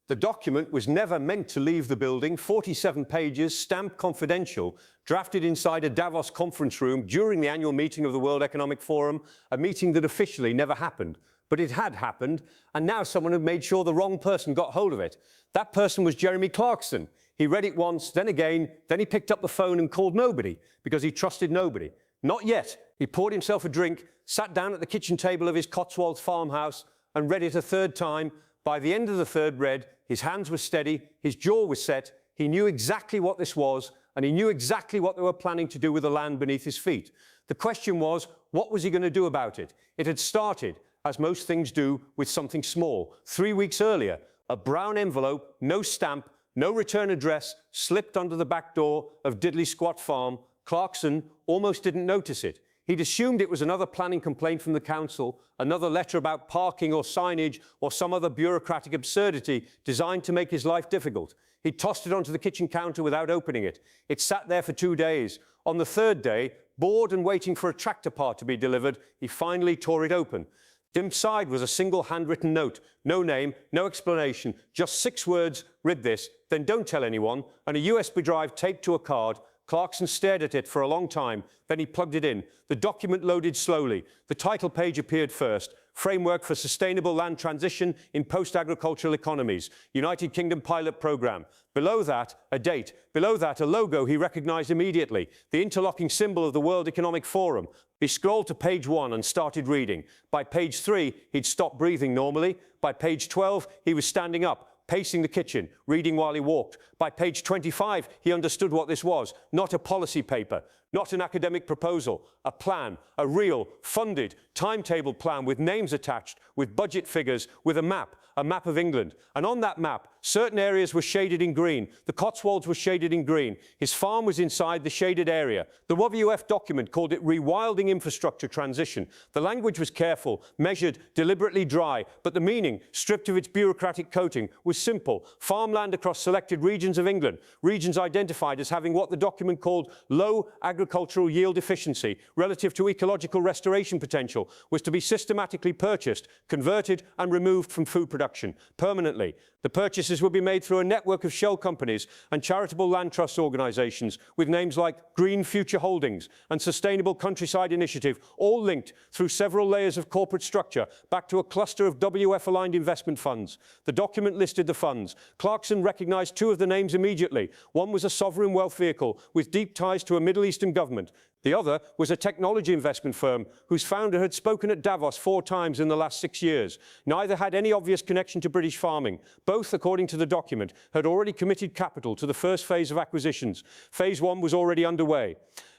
The document was never meant to leave the building. 47 pages, stamped confidential, drafted inside a Davos conference room during the annual meeting of the World Economic Forum, a meeting that officially never happened. But it had happened, and now someone had made sure the wrong person got hold of it. That person was Jeremy Clarkson. He read it once, then again, then he picked up the phone and called nobody, because he trusted nobody. Not yet. He poured himself a drink, sat down at the kitchen table of his Cotswolds farmhouse, and read it a third time. By the end of the third read, his hands were steady, his jaw was set, he knew exactly what this was, and he knew exactly what they were planning to do with the land beneath his feet. The question was, what was he going to do about it? It had started, as most things do, with something small. 3 weeks earlier, a brown envelope, no stamp, no return address, slipped under the back door of Diddley Squat Farm. Clarkson almost didn't notice it. He'd assumed it was another planning complaint from the council, another letter about parking or signage or some other bureaucratic absurdity designed to make his life difficult. He tossed it onto the kitchen counter without opening it. It sat there for 2 days. On the third day, bored and waiting for a tractor part to be delivered, he finally tore it open. Inside was a single handwritten note. No name, no explanation, just 6 words: read this, then don't tell anyone, and a USB drive taped to a card. Clarkson stared at it for a long time, then he plugged it in. The document loaded slowly. The title page appeared first: Framework for Sustainable Land Transition in Post-Agricultural Economies, United Kingdom Pilot Programme. Below that, a date. Below that, a logo he recognised immediately, the interlocking symbol of the World Economic Forum. He scrolled to page 1 and started reading. By page 3, he'd stopped breathing normally. By page 12, he was standing up, pacing the kitchen, reading while he walked. By page 25, he understood what this was: not a policy paper, not an academic proposal, a plan, a real, funded, timetable plan with names attached, with budget figures, with a map of England. And on that map, certain areas were shaded in green. The Cotswolds were shaded in green. His farm was inside the shaded area. The WEF document called it Rewilding Infrastructure Transition. The language was careful, measured, deliberately dry, but the meaning, stripped of its bureaucratic coating, was simple: farmland across selected regions of England, regions identified as having what the document called low agricultural yield efficiency relative to ecological restoration potential, was to be systematically purchased, converted and removed from food production permanently. The purchases would be made through a network of shell companies and charitable land trust organisations with names like Green Future Holdings and Sustainable Countryside Initiative, all linked through several layers of corporate structure back to a cluster of WEF-aligned investment funds. The document listed the funds. Clarkson recognised 2 of the names immediately. One was a sovereign wealth vehicle with deep ties to a Middle Eastern government. The other was a technology investment firm whose founder had spoken at Davos 4 times in the last 6 years. Neither had any obvious connection to British farming. Both, according to the document, had already committed capital to the first phase of acquisitions. Phase 1 was already underway.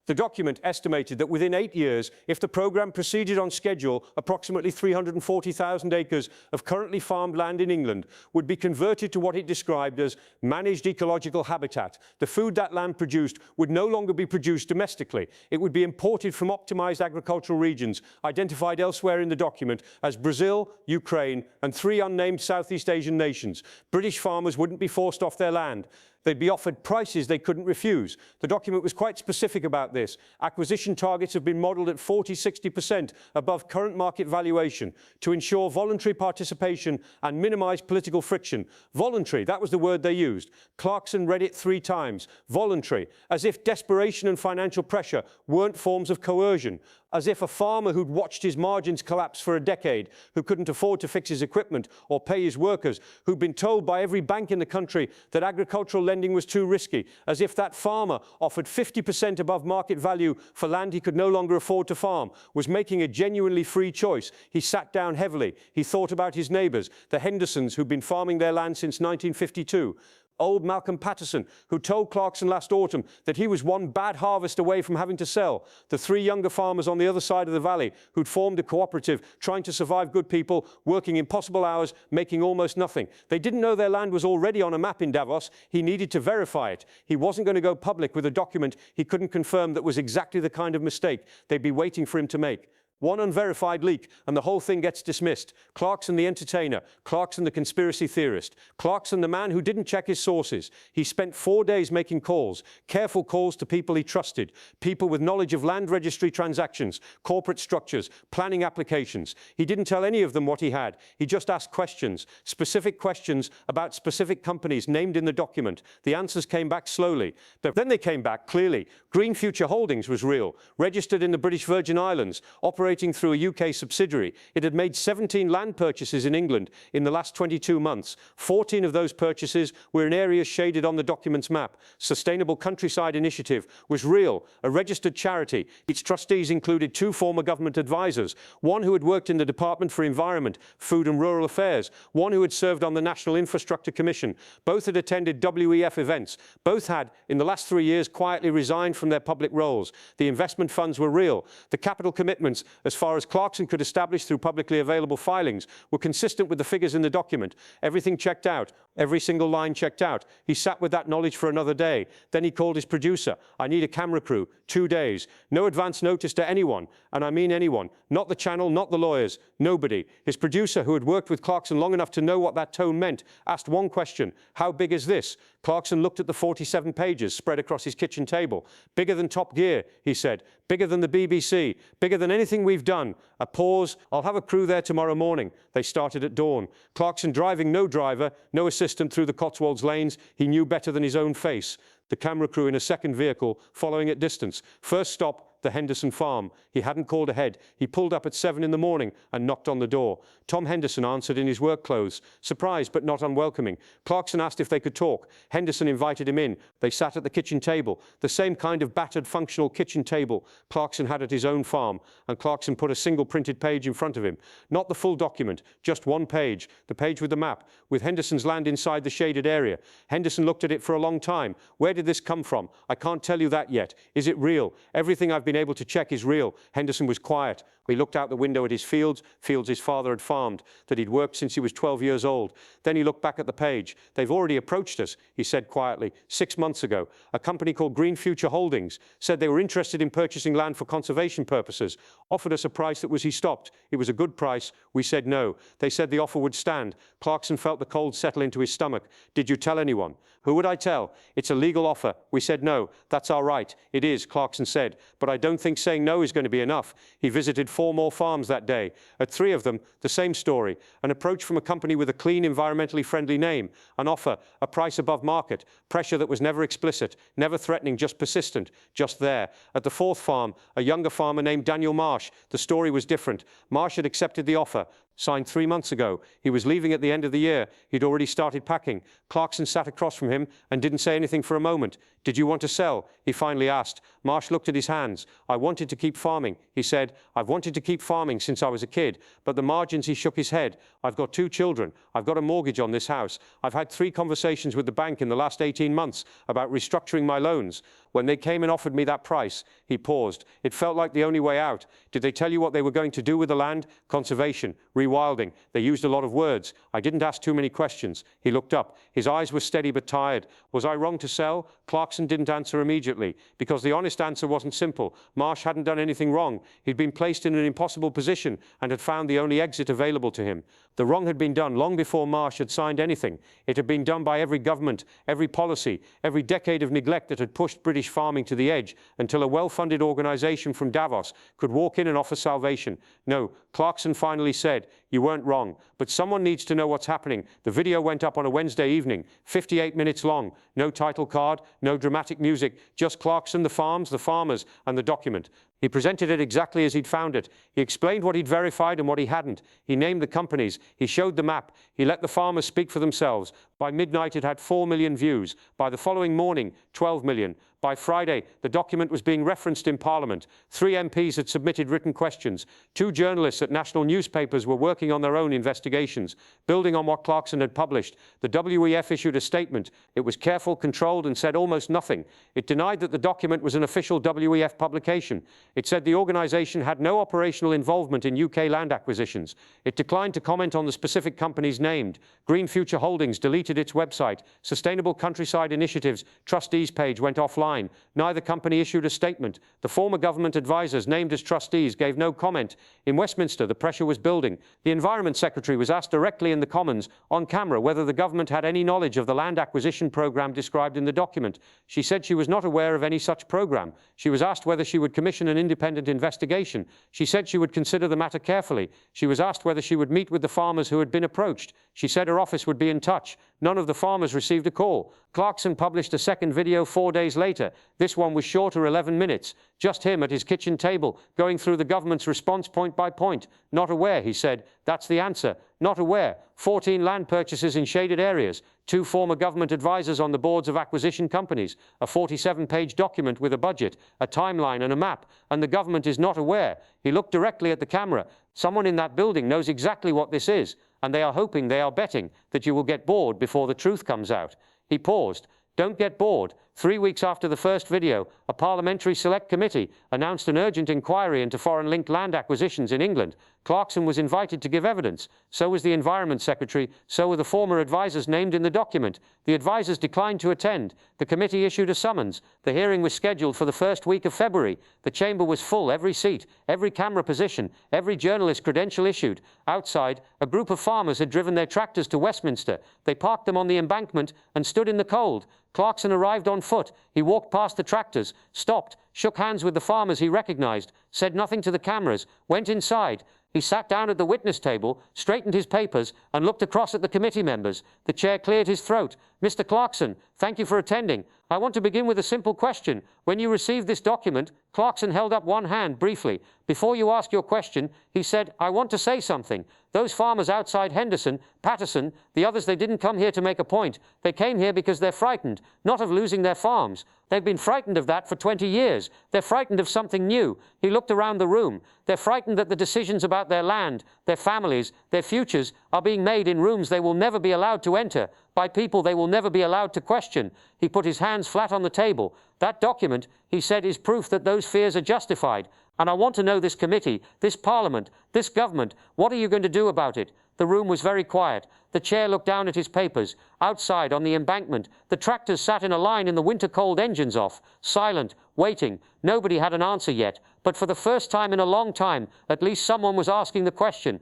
The document estimated that within 8 years, if the programme proceeded on schedule, approximately 340,000 acres of currently farmed land in England would be converted to what it described as managed ecological habitat. The food that land produced would no longer be produced domestically. It would be imported from optimised agricultural regions, identified elsewhere in the document as Brazil, Ukraine, and 3 unnamed Southeast Asian nations. British farmers wouldn't be forced off their land. They'd be offered prices they couldn't refuse. The document was quite specific about this. Acquisition targets have been modelled at 40–60% above current market valuation to ensure voluntary participation and minimise political friction. Voluntary, that was the word they used. Clarkson read it 3 times. Voluntary, as if desperation and financial pressure weren't forms of coercion. As if a farmer who'd watched his margins collapse for a decade, who couldn't afford to fix his equipment or pay his workers, who'd been told by every bank in the country that agricultural lending was too risky, as if that farmer offered 50% above market value for land he could no longer afford to farm, was making a genuinely free choice. He sat down heavily. He thought about his neighbours, the Hendersons, who'd been farming their land since 1952. Old Malcolm Patterson, who told Clarkson last autumn that he was one bad harvest away from having to sell. The 3 younger farmers on the other side of the valley who'd formed a cooperative, trying to survive, good people, working impossible hours, making almost nothing. They didn't know their land was already on a map in Davos. He needed to verify it. He wasn't going to go public with a document he couldn't confirm that was exactly the kind of mistake they'd be waiting for him to make. One unverified leak, and the whole thing gets dismissed. Clarkson the entertainer, Clarkson the conspiracy theorist, Clarkson the man who didn't check his sources. He spent 4 days making calls, careful calls to people he trusted, people with knowledge of land registry transactions, corporate structures, planning applications. He didn't tell any of them what he had. He just asked questions, specific questions about specific companies named in the document. The answers came back slowly, but then they came back clearly. Green Future Holdings was real, registered in the British Virgin Islands, operating through a UK subsidiary. It had made 17 land purchases in England in the last 22 months. 14 of those purchases were in areas shaded on the document's map. Sustainable Countryside Initiative was real, a registered charity. Its trustees included 2 former government advisors, one who had worked in the Department for Environment, Food and Rural Affairs, one who had served on the National Infrastructure Commission. Both had attended WEF events. Both had, in the last 3 years, quietly resigned from their public roles. The investment funds were real. The capital commitments, as far as Clarkson could establish through publicly available filings, were consistent with the figures in the document. Everything checked out. Every single line checked out. He sat with that knowledge for another day. Then he called his producer. I need a camera crew. 2 days. No advance notice to anyone. And I mean anyone. Not the channel, not the lawyers. Nobody. His producer, who had worked with Clarkson long enough to know what that tone meant, asked one question. How big is this? Clarkson looked at the 47 pages spread across his kitchen table. Bigger than Top Gear, he said. Bigger than the BBC. Bigger than anything we've done. A pause. I'll have a crew there tomorrow morning. They started at dawn. Clarkson driving no driver, no assistant through the Cotswolds lanes. He knew better than his own face. The camera crew in a second vehicle, following at distance. First stop, the Henderson farm. He hadn't called ahead. He pulled up at 7 in the morning and knocked on the door. Tom Henderson answered in his work clothes, surprised but not unwelcoming. Clarkson asked if they could talk. Henderson invited him in. They sat at the kitchen table, the same kind of battered functional kitchen table Clarkson had at his own farm, and Clarkson put a single printed page in front of him. Not the full document, just one page, the page with the map, with Henderson's land inside the shaded area. Henderson looked at it for a long time. Where did this come from? I can't tell you that yet. Is it real? Everything I've been able to check is real. Henderson was quiet. He looked out the window at his fields his father had farmed, that he'd worked since he was 12 years old. Then he looked back at the page. They've already approached us, he said quietly, 6 months ago. A company called Green Future Holdings said they were interested in purchasing land for conservation purposes, offered us a price that was he stopped. It was a good price. We said no. They said the offer would stand. Clarkson felt the cold settle into his stomach. Did you tell anyone? Who would I tell? It's a legal offer. We said no. That's our right. It is, Clarkson said. But I don't think saying no is going to be enough. He visited 4 more farms that day. At 3 of them, the same story. An approach from a company with a clean, environmentally friendly name. An offer, a price above market. Pressure that was never explicit, never threatening, just persistent, just there. At the 4th farm, a younger farmer named Daniel Marsh. The story was different. Marsh had accepted the offer. Signed 3 months ago. He was leaving at the end of the year. He'd already started packing. Clarkson sat across from him and didn't say anything for a moment. Did you want to sell? He finally asked. Marsh looked at his hands. I wanted to keep farming, he said. I've wanted to keep farming since I was a kid. But the margins, he shook his head. I've got 2 children. I've got a mortgage on this house. I've had 3 conversations with the bank in the last 18 months about restructuring my loans. When they came and offered me that price, he paused. It felt like the only way out. Did they tell you what they were going to do with the land? Conservation, rewilding. They used a lot of words. I didn't ask too many questions. He looked up. His eyes were steady but tired. Was I wrong to sell? Clarkson didn't answer immediately, because the honest answer wasn't simple. Marsh hadn't done anything wrong. He'd been placed in an impossible position and had found the only exit available to him. The wrong had been done long before Marsh had signed anything. It had been done by every government, every policy, every decade of neglect that had pushed British farming to the edge until a well-funded organisation from Davos could walk in and offer salvation. No, Clarkson finally said, you weren't wrong, but someone needs to know what's happening. The video went up on a Wednesday evening, 58 minutes long. No title card, no dramatic music, just Clarkson, the farms, the farmers, and the document. He presented it exactly as he'd found it. He explained what he'd verified and what he hadn't. He named the companies. He showed the map. He let the farmers speak for themselves. By midnight, it had 4 million views. By the following morning, 12 million. By Friday, the document was being referenced in Parliament. 3 MPs had submitted written questions. 2 journalists at national newspapers were working on their own investigations. Building on what Clarkson had published, the WEF issued a statement. It was careful, controlled, and said almost nothing. It denied that the document was an official WEF publication. It said the organisation had no operational involvement in UK land acquisitions. It declined to comment on the specific companies named. Green Future Holdings deleted its website. Sustainable Countryside Initiative's trustees page went offline. fine. Neither company issued a statement. The former government advisers named as trustees gave no comment. In Westminster, the pressure was building. The Environment Secretary was asked directly in the Commons, on camera, whether the government had any knowledge of the land acquisition programme described in the document. She said she was not aware of any such programme. She was asked whether she would commission an independent investigation. She said she would consider the matter carefully. She was asked whether she would meet with the farmers who had been approached. She said her office would be in touch. None of the farmers received a call. Clarkson published a second video 4 days later. This one was shorter, 11 minutes. Just him at his kitchen table, going through the government's response point by point. Not aware, he said. That's the answer. Not aware. 14 land purchases in shaded areas. 2 former government advisors on the boards of acquisition companies. A 47-page document with a budget, a timeline and a map. And the government is not aware. He looked directly at the camera. Someone in that building knows exactly what this is. And they are hoping, they are betting, that you will get bored before the truth comes out. He paused. Don't get bored. 3 weeks after the first video, a Parliamentary Select Committee announced an urgent inquiry into foreign-linked land acquisitions in England. Clarkson was invited to give evidence. So was the Environment Secretary. So were the former advisers named in the document. The advisers declined to attend. The committee issued a summons. The hearing was scheduled for the first week of February. The chamber was full, every seat, every camera position, every journalist credential issued. Outside, a group of farmers had driven their tractors to Westminster. They parked them on the embankment and stood in the cold. Clarkson arrived on foot. He walked past the tractors, stopped, shook hands with the farmers he recognized, said nothing to the cameras, went inside. He sat down at the witness table, straightened his papers, and looked across at the committee members. The chair cleared his throat. Mr. Clarkson, thank you for attending. I want to begin with a simple question. When you received this document, Clarkson held up one hand briefly. Before you ask your question, he said, I want to say something. Those farmers outside Henderson, Patterson, the others, they didn't come here to make a point. They came here because they're frightened, not of losing their farms. They've been frightened of that for 20 years. They're frightened of something new. He looked around the room. They're frightened that the decisions about their land, their families, their futures are being made in rooms they will never be allowed to enter, by people they will never be allowed to question. He put his hands flat on the table. That document, he said, is proof that those fears are justified. And I want to know, this committee, this parliament, this government, what are you going to do about it? The room was very quiet. The chair looked down at his papers. Outside, on the embankment, the tractors sat in a line in the winter cold, engines off, silent, waiting. Nobody had an answer yet. But for the first time in a long time, at least someone was asking the question.